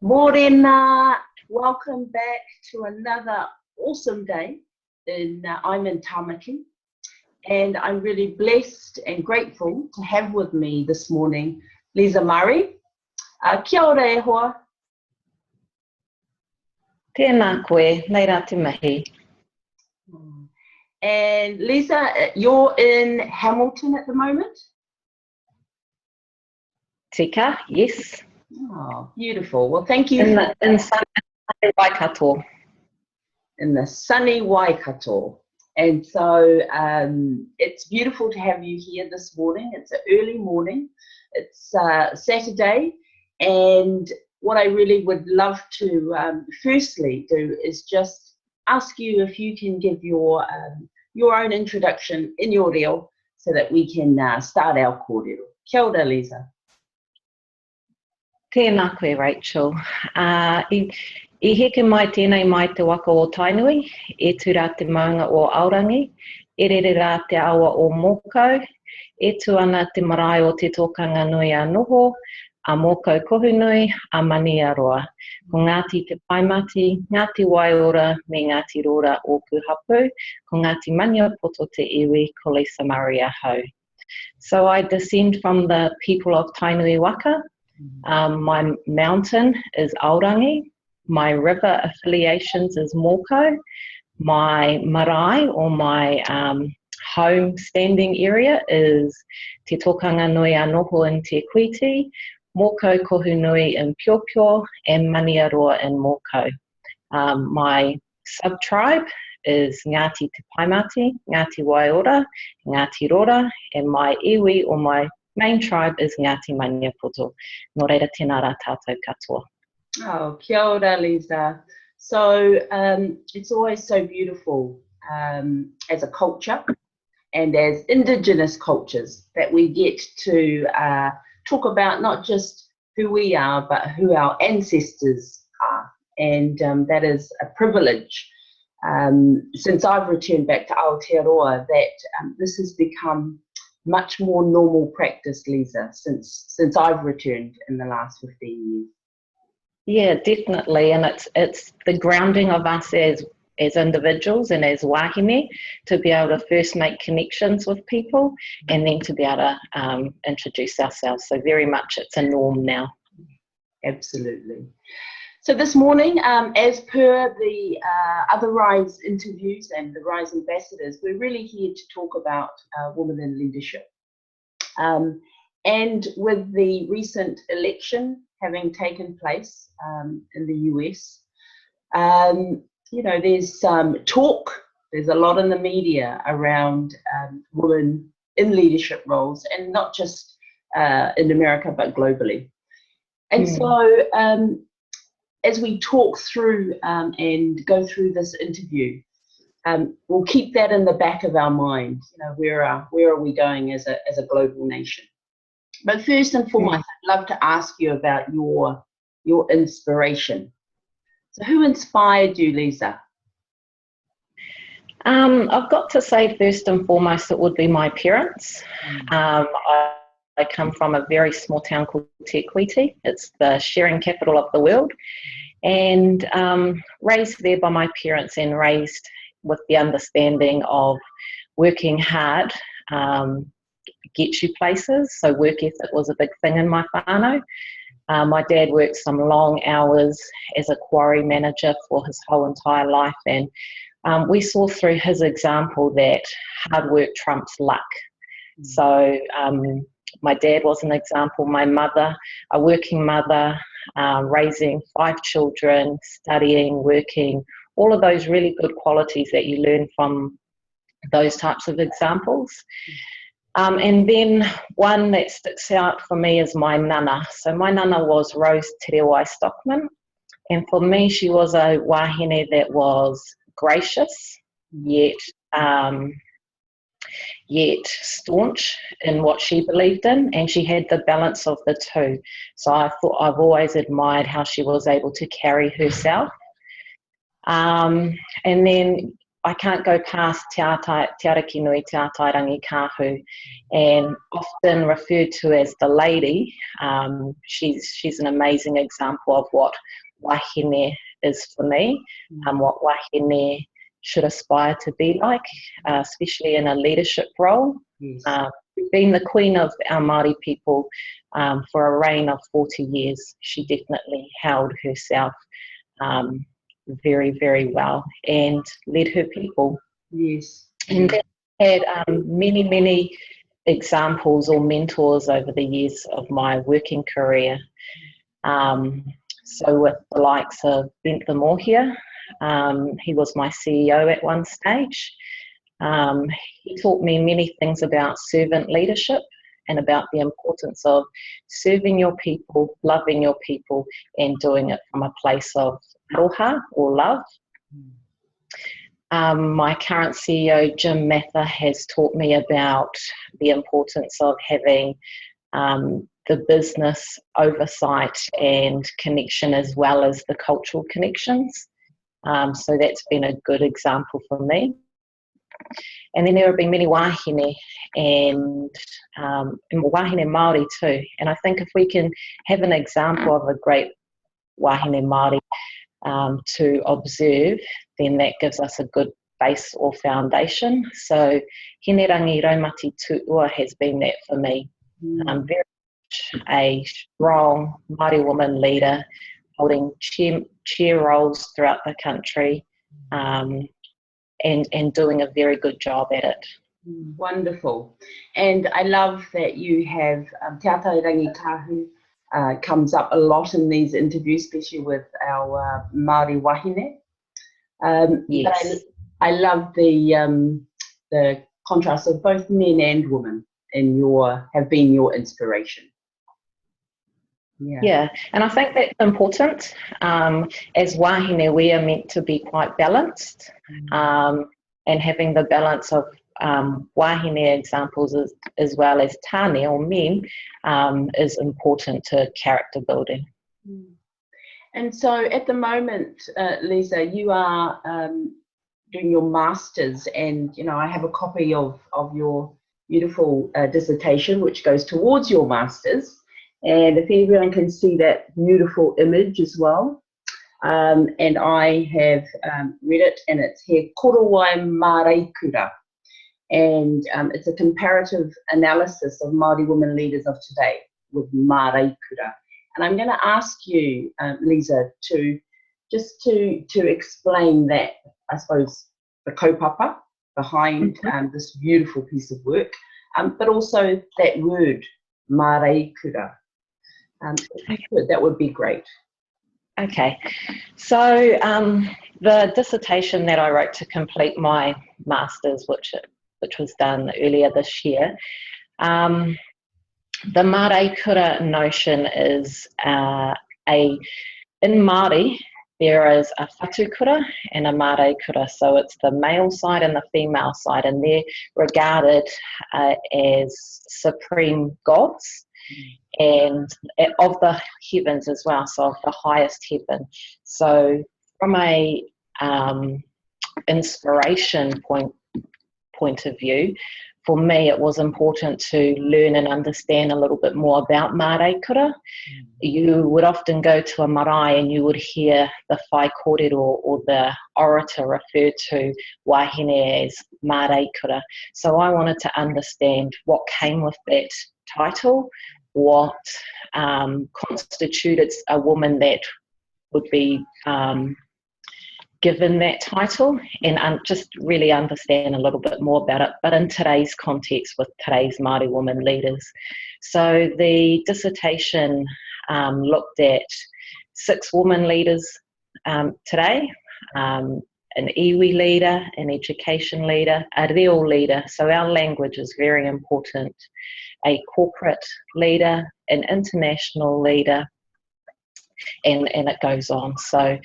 Morena, welcome back to another awesome day. I'm in Tamaki, and I'm really blessed and grateful to have with me this morning Leesah Murray. Kia ora e hoa. Tēnā koe, nei rā te mihi. And Leesah, you're in Hamilton at the moment? Tika, yes. Oh, beautiful. Well, thank you. In sunny Waikato. In the sunny Waikato. And so it's beautiful to have you here this morning. It's an early morning. It's Saturday. And what I really would love to firstly do is just ask you if you can give your own introduction in your reo so that we can start our korero. Kia ora, Leesah. Tēnā koe, Rachel. I heke mai tēnei mai te waka o Tainui, e tu rā te maunga o Aorangi, e rere rā te awa o Mōkau, e tu ana te marae o te tōkanga nui a noho, a Mōkau kohunui, a Mauriora. Ko Ngāti te Paimati, Ngāti Waiora, me Ngāti Rora o Kuhapu, ko Ngāti Maniapoto te iwi, ko Leesah Murray a hau. So I descend from the people of Tainui Waka. My mountain is Aorangi, my river affiliations is Mōkau, my marae or my home standing area is Te Tōkanga Nui a Noho in Te Kuiti, Mōkau Kohunui in Piopio, and Mauriora in Mōkau. My sub-tribe is Ngāti Te Paimati, Ngāti Waiora, Ngāti Rora, and my iwi or my main tribe is Ngāti Maniapoto. Nō reira tēnā rā tātou katoa. Oh, kia ora, Leesah. So it's always so beautiful as a culture and as Indigenous cultures that we get to talk about not just who we are, but who our ancestors are. And that is a privilege. Since I've returned back to Aotearoa, that this has become much more normal practice, Leesah, since I've returned in the last 15 years. Yeah, definitely, and it's the grounding of us as individuals and as wahine to be able to first make connections with people and then to be able to introduce ourselves. So very much it's a norm now. Absolutely. So this morning, as per the other RISE interviews and the RISE ambassadors, we're really here to talk about women in leadership. And with the recent election having taken place in the US, you know, there's talk, there's a lot in the media around women in leadership roles, and not just in America, but globally. And so, as we talk through and go through this interview, we'll keep that in the back of our mind. You know, where are we going as a global nation? But first and foremost, I'd love to ask you about your inspiration. So, who inspired you, Leesah? I've got to say, first and foremost, it would be my parents. I come from a very small town called Te Kuiti. It's the sharing capital of the world, and raised there by my parents and raised with the understanding of working hard gets you places. So work ethic was a big thing in my whānau. My dad worked some long hours as a quarry manager for his whole entire life, and we saw through his example that hard work trumps luck. So my dad was an example. My mother, a working mother, raising 5 children, studying, working, all of those really good qualities that you learn from those types of examples. And then one that sticks out for me is my nana. So my nana was Rose Terewai Stockman, and for me she was a wahine that was gracious, yet staunch in what she believed in, and she had the balance of the two. So I've always admired how she was able to carry herself. And then I can't go past Te Ariki Nui Te Atairangi Kahu, and often referred to as the lady. She's an amazing example of what wahine is for me, what wahine should aspire to be like, especially in a leadership role. Yes. Being the queen of our Māori people for a reign of 40 years, she definitely held herself very, very well and led her people. Yes. And had many, many examples or mentors over the years of my working career. So with the likes of Bent the Mohia, he was my CEO at one stage. He taught me many things about servant leadership and about the importance of serving your people, loving your people, and doing it from a place of aroha or love. My current CEO, Jim Mather, has taught me about the importance of having the business oversight and connection as well as the cultural connections. So that's been a good example for me. And then there have been many wahine and wahine Māori too. And I think if we can have an example of a great wahine Māori to observe, then that gives us a good base or foundation. So Hinerangi Raumati Tu'ua has been that for me. Very much a strong Māori woman leader, holding chair roles throughout the country, and doing a very good job at it. Wonderful. And I love that you have Te Atairangi Kahu comes up a lot in these interviews, especially with our Māori wahine. Yes. I love the contrast of both men and women have been your inspiration. Yeah, and I think that's important. As wahine, we are meant to be quite balanced, and having the balance of wahine examples as well as tāne or men is important to character building. And so at the moment, Leesah, you are doing your master's, and I have a copy of your beautiful dissertation which goes towards your master's. And if everyone can see that beautiful image as well. And I have read it, and it's He Korowai Māreikura. And it's a comparative analysis of Māori women leaders of today with Māreikura. And I'm going to ask you, Leesah, to explain that, I suppose, the kaupapa behind this beautiful piece of work, but also that word, Māreikura. That would be great. Okay, so the dissertation that I wrote to complete my master's, which was done earlier this year, the Māreikura notion is in Māori there is a whatukura and a Māreikura, so it's the male side and the female side, and they're regarded as supreme gods. And of the heavens as well, so of the highest heaven. So from a inspiration point of view, for me it was important to learn and understand a little bit more about Māreikura. You would often go to a marae and you would hear the whai korero or the orator refer to wahine as Māreikura. So I wanted to understand what came with that title, what constituted a woman that would be given that title, and just really understand a little bit more about it, but in today's context with today's Māori women leaders. So the dissertation looked at 6 women leaders today, an iwi leader, an education leader, a reo leader, so our language is very important, a corporate leader, an international leader, and it goes on. So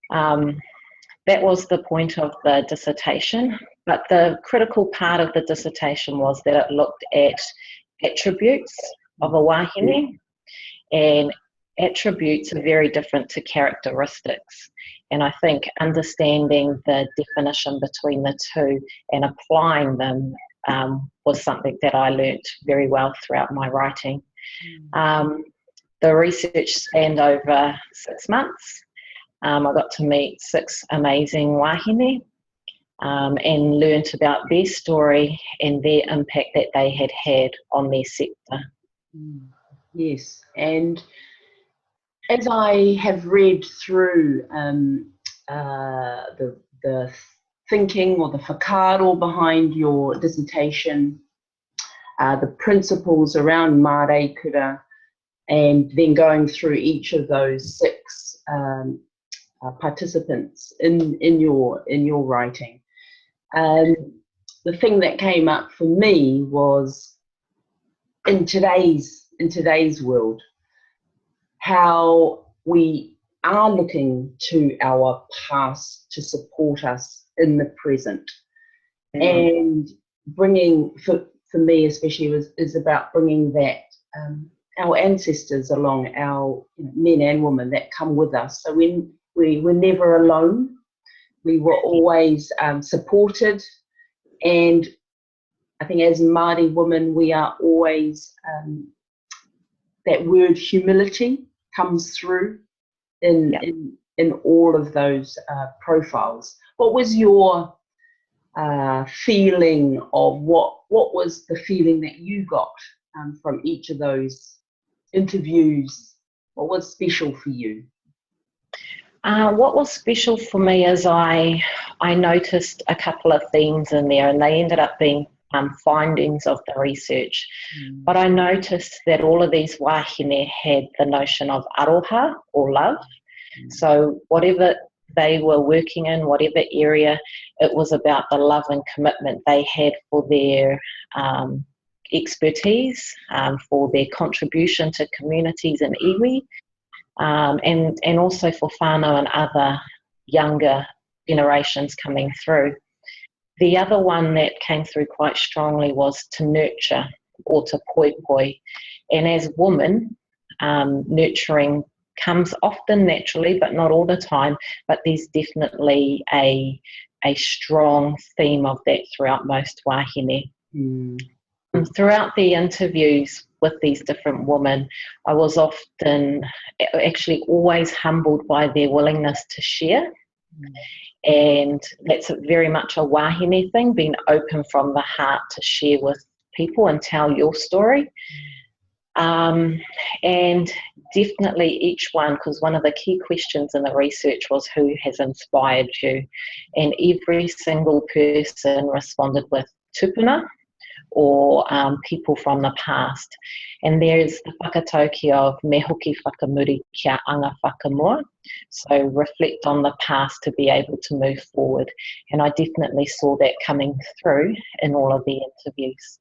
that was the point of the dissertation, but the critical part of the dissertation was that it looked at attributes of a wahine, and attributes are very different to characteristics. And I think understanding the definition between the two and applying them was something that I learnt very well throughout my writing. The research spanned over 6 months. I got to meet 6 amazing wahine and learnt about their story and their impact that they had had on their sector. Yes, and as I have read through the thinking or the whakaaro behind your dissertation, the principles around Māreikura, and then going through each of those 6 participants in your writing, the thing that came up for me was in today's world, how we are looking to our past to support us in the present, and bringing, for me especially, is about bringing that our ancestors along, our men and women that come with us. So when we were never alone, we were always supported, and I think as Māori women we are always, that word humility comes through in all of those profiles. What was your feeling of what was the feeling that you got from each of those interviews? What was special for you? What was special for me is I noticed a couple of themes in there, and they ended up being findings of the research. But I noticed that all of these wahine had the notion of aroha, or love. So whatever they were working in, whatever area, it was about the love and commitment they had for their expertise, for their contribution to communities in iwi, and also for whānau and other younger generations coming through. The other one that came through quite strongly was to nurture, or to poipoi. And as women, nurturing comes often naturally, but not all the time, but there's definitely a strong theme of that throughout most wahine. Throughout the interviews with these different women, I was often, actually always humbled by their willingness to share. And that's very much a wahine thing, being open from the heart to share with people and tell your story. And definitely each one, because one of the key questions in the research was who has inspired you, and every single person responded with tupuna, or people from the past. And there's the whakatauki of me hoki whakamuri kia anga whakamua, so reflect on the past to be able to move forward. And I definitely saw that coming through in all of the interviews.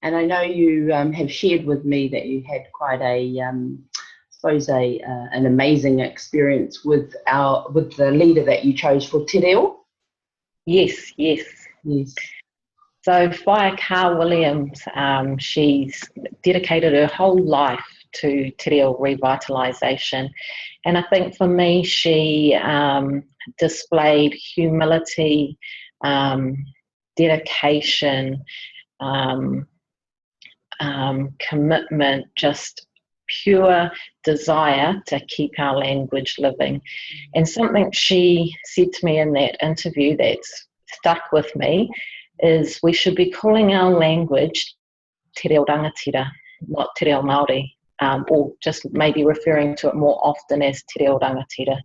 And I know you have shared with me that you had quite an amazing experience with the leader that you chose for Te Reo. Yes. So Whaia Carr Williams, she's dedicated her whole life to Te Reo revitalisation. And I think for me, she displayed humility, dedication, commitment, just pure desire to keep our language living. And something she said to me in that interview that's stuck with me is we should be calling our language Te Reo Rangatira, not Te Reo Māori, or just maybe referring to it more often as Te Reo Rangatira.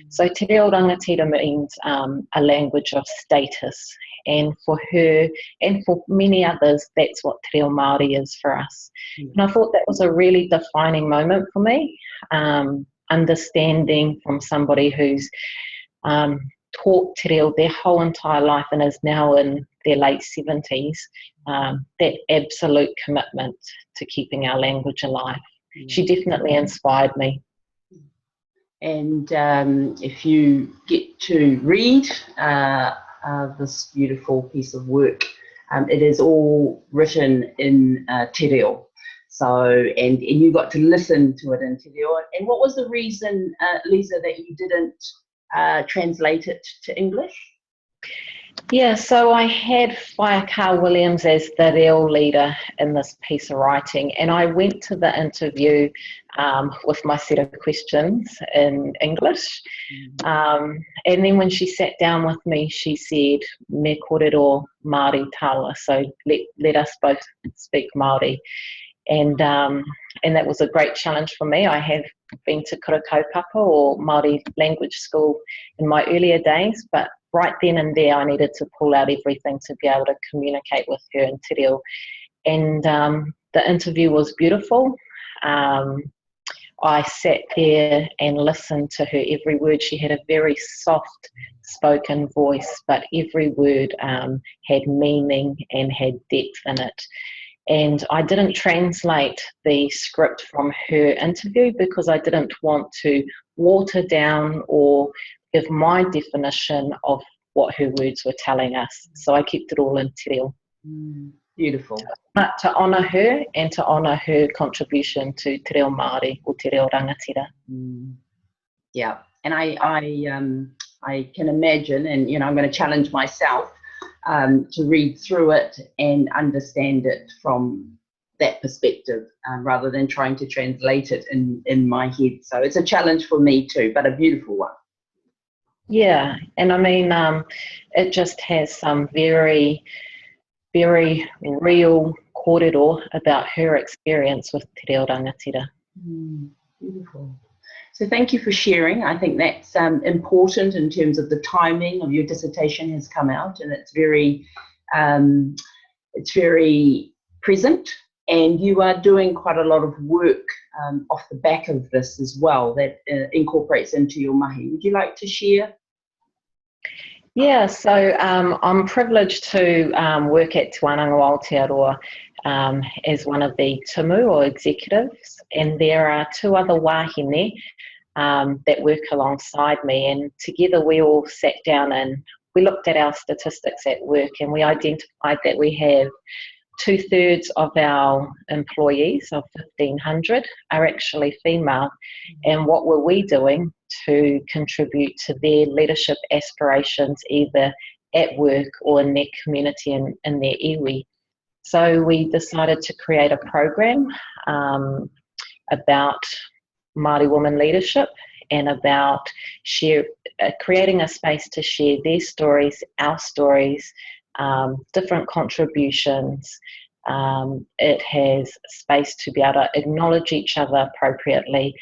So Te Reo Rangatira means a language of status, and for her and for many others, that's what Te Reo Māori is for us. And I thought that was a really defining moment for me, understanding from somebody who's taught Te Reo their whole entire life and is now in their late 70s, that absolute commitment to keeping our language alive. She definitely inspired me. And if you get to read this beautiful piece of work, it is all written in Te Reo. So, and you got to listen to it in Te Reo. And what was the reason, Leesah, that you didn't translate it to English? Yeah, so I had Whaiaka Williams as the reo leader in this piece of writing, and I went to the interview with my set of questions in English. And then when she sat down with me, she said, "Me korero Māori tala," so let us both speak Māori. And that was a great challenge for me. I have been to kura kaupapa or Māori language school in my earlier days, but right then and there I needed to pull out everything to be able to communicate with her in te reo. And the interview was beautiful. I sat there and listened to her every word. She had a very soft spoken voice, but every word had meaning and had depth in it. And I didn't translate the script from her interview because I didn't want to water down or give my definition of what her words were telling us. So I kept it all in te reo. Beautiful. But to honour her and to honour her contribution to te reo Māori or te reo rangatira. Yeah, and I can imagine, and I'm going to challenge myself to read through it and understand it from that perspective rather than trying to translate it in my head. So it's a challenge for me too, but a beautiful one. Yeah, and I mean, it just has some very, very real korero about her experience with te reo rangatira. Beautiful. So thank you for sharing. I think that's important in terms of the timing of your dissertation has come out, and it's very present, and you are doing quite a lot of work off the back of this as well that incorporates into your mahi. Would you like to share? Yeah, so I'm privileged to work at Te Wānanga o Aotearoa as one of the tumu or executives, and there are two other wāhine that work alongside me, and together we all sat down and we looked at our statistics at work, and we identified that we have 2/3 of our employees of 1,500 are actually female. And what were we doing to contribute to their leadership aspirations, either at work or in their community and in their iwi? So we decided to create a program about Māori women leadership and about creating a space to share their stories, our stories, different contributions. It has space to be able to acknowledge each other appropriately,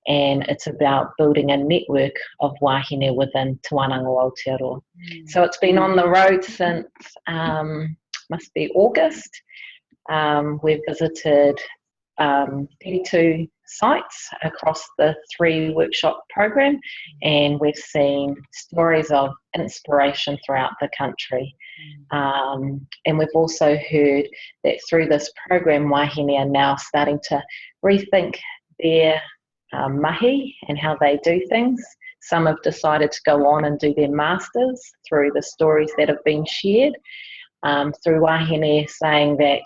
and it's about building a network of wāhine within Te Wānanga o Aotearoa. So it's been on the road since must be August. We've visited 32 sites across the 3 workshop program, and we've seen stories of inspiration throughout the country. And we've also heard that through this program, wāhine are now starting to rethink their mahi and how they do things. Some have decided to go on and do their masters through the stories that have been shared, through wāhine saying that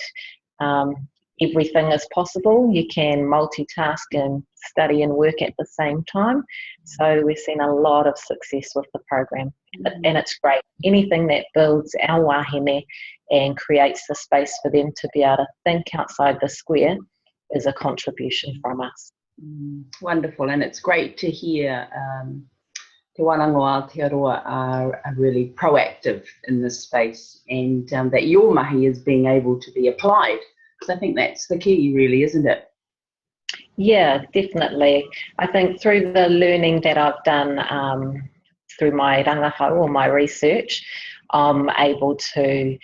everything is possible. You can multitask and study and work at the same time. So we've seen a lot of success with the program, and it's great. Anything that builds our wāhine and creates the space for them to be able to think outside the square is a contribution from us. Wonderful, and it's great to hear Te Wānanga o Aotearoa are really proactive in this space, and that your mahi is being able to be applied. I think that's the key, really, isn't it? Yeah, definitely. I think through the learning that I've done through my rangahau or my research, I'm able to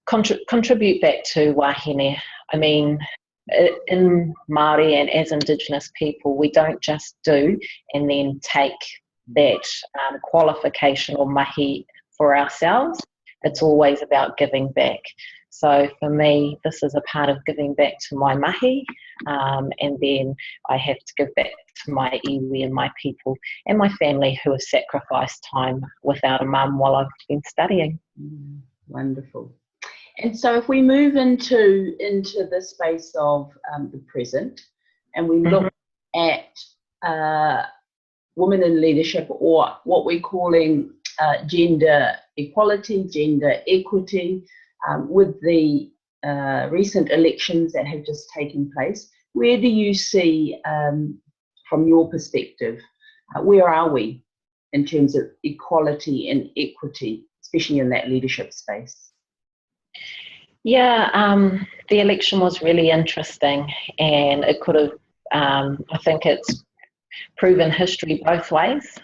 contribute back to wāhine. I mean, in Māori and as Indigenous people, we don't just do and then take that qualification or mahi for ourselves. It's always about giving back. So for me, this is a part of giving back to my mahi, and then I have to give back to my iwi and my people and my family who have sacrificed time without a mum while I've been studying. Wonderful. And so if we move into the space of the present, and we look at women in leadership, or what we're calling gender equality, gender equity, with the recent elections that have just taken place, where do you see, from your perspective, where are we in terms of equality and equity, especially in that leadership space? Yeah, the election was really interesting, and it could have, I think it's proven history both ways.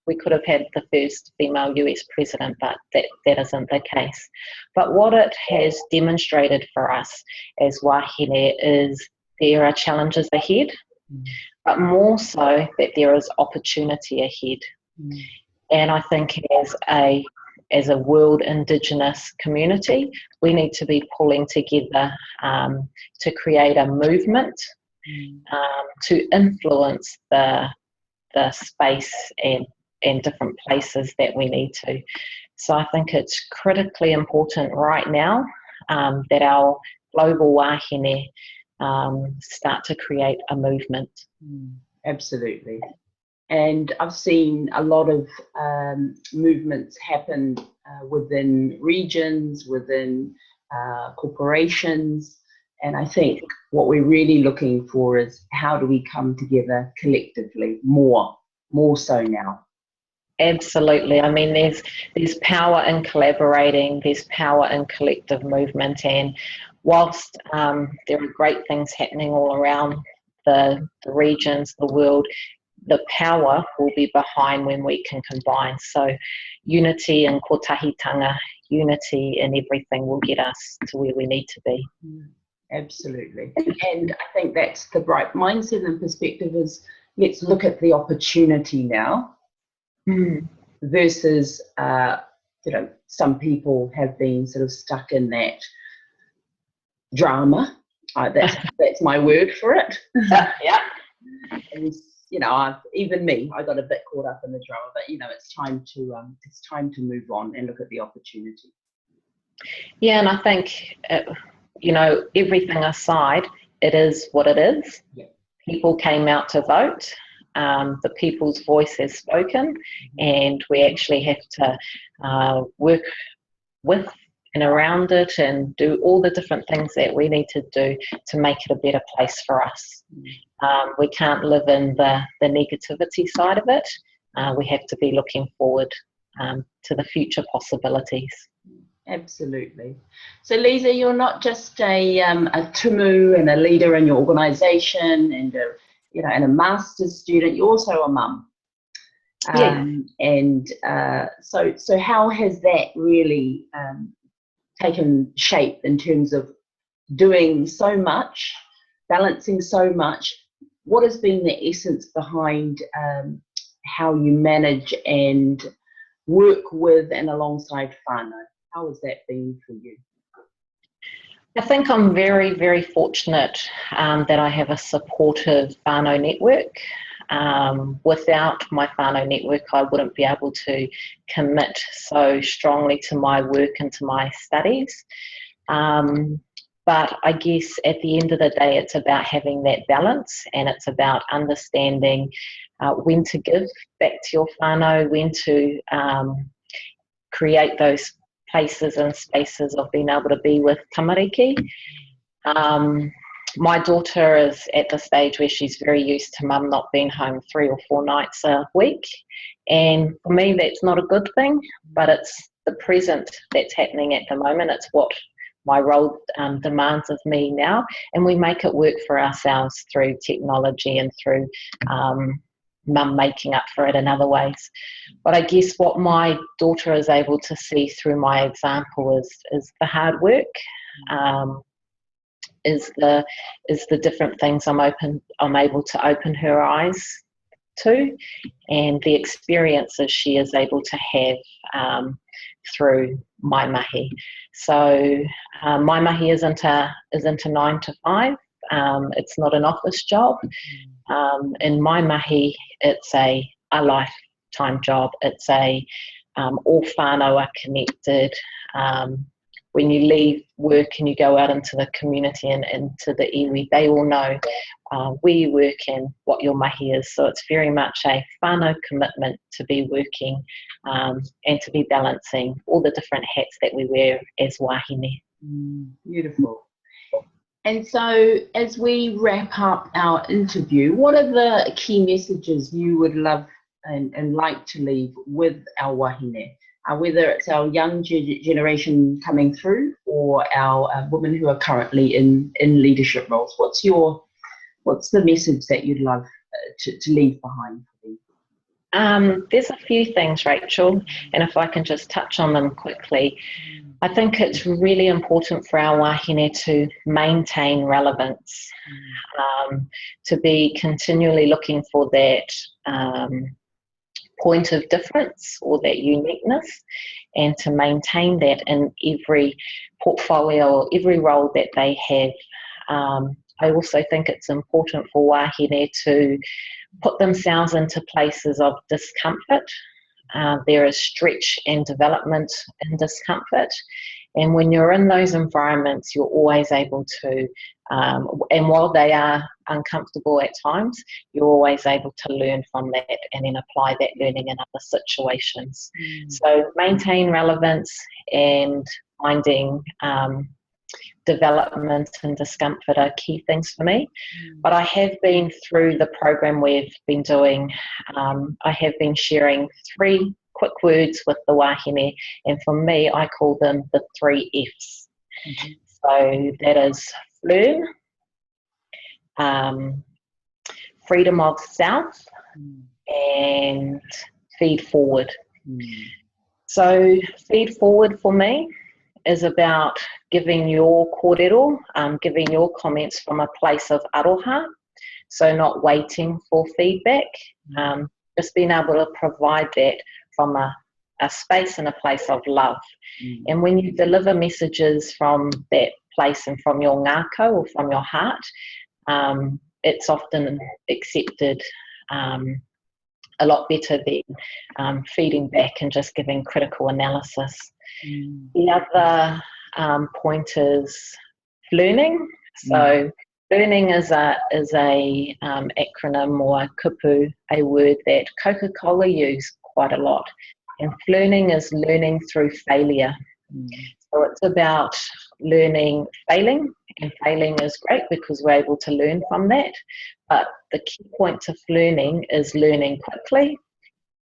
We could have had the first female US president, but that isn't the case. But what it has demonstrated for us as wahine is there are challenges ahead, but more so that there is opportunity ahead. And I think as a world Indigenous community, we need to be pulling together to create a movement to influence the space and different places that we need to. So I think it's critically important right now that our global wahine start to create a movement. Absolutely. And I've seen a lot of movements happen within regions, within corporations. And I think what we're really looking for is how do we come together collectively more so now. Absolutely. I mean, there's power in collaborating, there's power in collective movement, and whilst there are great things happening all around the regions, the world, the power will be behind when we can combine. So unity and kotahitanga, unity in everything will get us to where we need to be. Absolutely. And I think that's the right mindset and perspective, is let's look at the opportunity now versus, some people have been sort of stuck in that drama. That's my word for it. Yeah. And, I got a bit caught up in the drama, but it's time to move on and look at the opportunity. Yeah, and I think everything aside, it is what it is. Yeah. People came out to vote. The people's voice has spoken, and we actually have to work with and around it and do all the different things that we need to do to make it a better place for us. We can't live in the negativity side of it. We have to be looking forward to the future possibilities. Absolutely. So Leesah, you're not just a tumu and a leader in your organisation and a master's student. You're also a mum. And so how has that really taken shape in terms of doing so much, balancing so much? What has been the essence behind how you manage and work with and alongside whānau? How has that been for you? I think I'm very, very fortunate that I have a supportive whānau network. Without my whānau network, I wouldn't be able to commit so strongly to my work and to my studies. But I guess at the end of the day, it's about having that balance, and it's about understanding when to give back to your whānau, when to create those places and spaces of being able to be with tamariki. My daughter is at the stage where she's very used to mum not being home 3 or 4 nights a week, and for me that's not a good thing, but it's the present that's happening at the moment. It's what my role demands of me now, and we make it work for ourselves through technology and through mum making up for it in other ways. But I guess what my daughter is able to see through my example is the hard work, is the different things I'm able to open her eyes to, and the experiences she is able to have through my mahi. So my mahi isn't a 9 to 5. It's not an office job. In my mahi, it's a lifetime job. It's all whānau are connected. when you leave work and you go out into the community and into the iwi, they all know where you work and what your mahi is. So it's very much a whānau commitment to be working and to be balancing all the different hats that we wear as wahine. Beautiful. And so as we wrap up our interview, what are the key messages you would love and like to leave with our wahine? Whether it's our young generation coming through or our women who are currently in leadership roles. What's the message that you'd love to leave behind for them? There's a few things, Rachel, and if I can just touch on them quickly. I think it's really important for our wahine to maintain relevance, to be continually looking for that point of difference or that uniqueness, and to maintain that in every portfolio or every role that they have. I also think it's important for wahine to put themselves into places of discomfort. There is stretch and development in discomfort, and when you're in those environments, you're always able to, and while they are uncomfortable at times, you're always able to learn from that and then apply that learning in other situations. So maintain relevance and finding development and discomfort are key things for me. But I have been through the program we've been doing, I have been sharing 3 quick words with the wahine, and for me I call them the 3 F's. So that is learn, freedom of self, and feed forward. So feed forward for me is about giving your korero, giving your comments from a place of aroha, so not waiting for feedback, just being able to provide that from a space and a place of love. And when you deliver messages from that place and from your ngākau or from your heart, it's often accepted a lot better than feeding back and just giving critical analysis. The other point is learning. So learning is a acronym or a kupu, a word that Coca-Cola use quite a lot. And learning is learning through failure. So it's about learning, failing, and failing is great because we're able to learn from that. But the key point of learning is learning quickly,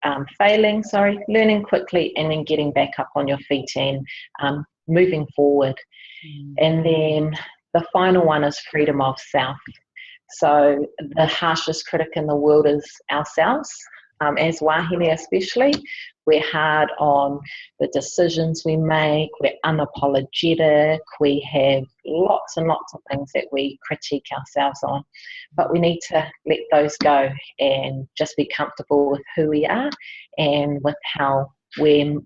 learning quickly, and then getting back up on your feet and moving forward. And then the final one is freedom of self. So the harshest critic in the world is ourselves. As wahine especially, we're hard on the decisions we make, we're unapologetic, we have lots and lots of things that we critique ourselves on, but we need to let those go and just be comfortable with who we are and with how we're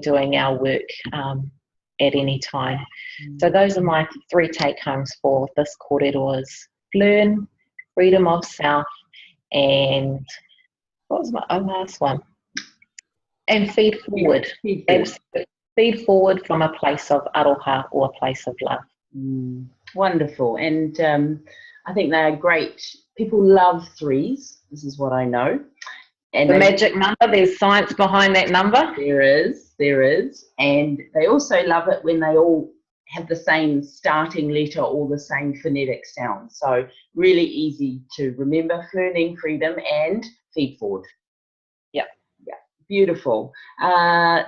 doing our work at any time. So those are my 3 take-homes for this korero: is learn, freedom of self, and what was my last one? And feed forward. Feed forward from a place of aroha or a place of love. Wonderful. And I think they are great. People love 3s. This is what I know. And the magic number, there's science behind that number. There is. And they also love it when they all have the same starting letter or the same phonetic sound. So really easy to remember: learning, freedom, and feed forward. Beautiful.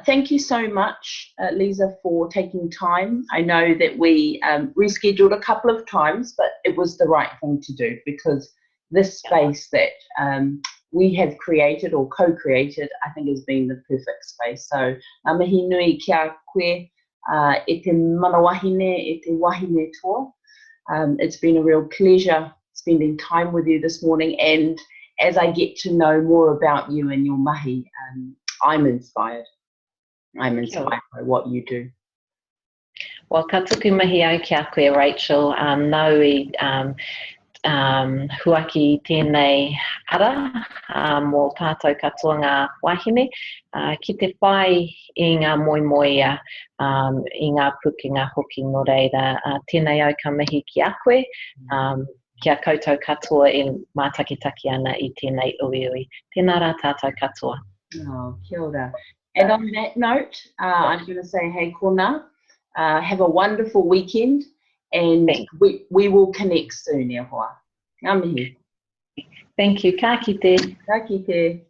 Thank you so much, Leesah, for taking time. I know that we rescheduled a couple of times, but it was the right thing to do because this space that we have created or co-created, I think, has been the perfect space. So, mihi nui kia koe, e te manawahine, e te wahine toa. It's been a real pleasure spending time with you this morning, and as I get to know more about you and your mahi, I'm inspired. I'm inspired by what you do. Well, ka tuku mahi au ki a koe, Rachel. Nau I huaki tēnei ara mō tātou katoa ngā wahine, ki te whai i ngā moimoi i ngā puke ngā hoki no reira. Tēnei au ka mihi ki a koe, kia koutou katoa e mātakitaki ana I tēnei uiui. Tēnā rā tātou katoa. Oh, kia ora. And on that note, I'm going to say hei kona, have a wonderful weekend, and we will connect soon, e hoa. Ngā mihi. Thank you. Ka kite. Ka kite.